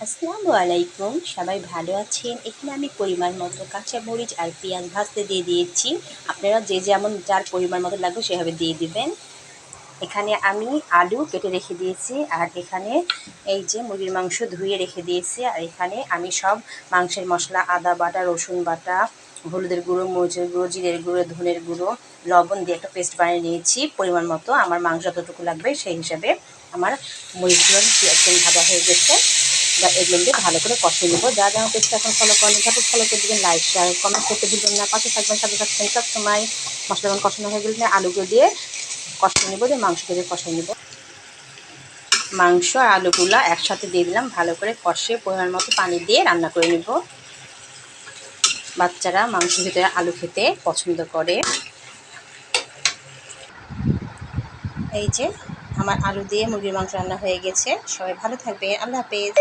আসসালামু আলাইকুম, সবাই ভালো আছেন? এখানে আমি পরিমাণ মতো কাঁচা মরিচ আর পেঁয়াজ ভাজতে দিয়ে দিয়েছি। আপনারা যে যেমন যার পরিমাণ মতো লাগবে সেভাবে দিয়ে দিবেন। এখানে আমি আলু কেটে রেখে দিয়েছি, আর এখানে এই যে মুরগির মাংস ধুয়ে রেখে দিয়েছি, আর এখানে আমি সব মাংসের মশলা আদা বাটা, রসুন বাটা, হলুদের গুঁড়ো, মরিচের গুঁড়ো, জিরের গুঁড়ো, ধনের গুঁড়ো, লবণ দিয়ে একটা পেস্ট বানিয়ে নিয়েছি পরিমাণ মতো। আমার মাংস যতটুকু লাগবে সেই হিসাবে আমার মরিচগুলো একদম ভাজা হয়ে গেছে। এগুলো দিয়ে ভালো করে কষিয়ে নেবো। যারা যেমন পেজটা এখন ফলো করেন ঝটপট ফলো করে দেবেন, লাইক শেয়ার কমেন্ট করতে দিবেন না, পাশে থাকবেন, সাথে থাকবেন সবসময়। মশলা যখন কষানো হয়ে গেলে আলুগুলো দিয়ে কষিয়ে নেবো, দিয়ে মাংসকে দিয়ে কষিয়ে নেবো। মাংস আর আলুগুলো একসাথে দিয়ে দিলাম, ভালো করে কষিয়ে পরিমাণ মতো পানি দিয়ে রান্না করে নেব। বাচ্চারা মাংসের ভিতরে আলু খেতে পছন্দ করে। এই যে আমার আলু দিয়ে মুরগির মাংস রান্না হয়ে গেছে। সবাই ভালো থাকবে, আল্লাহ হাফেজ।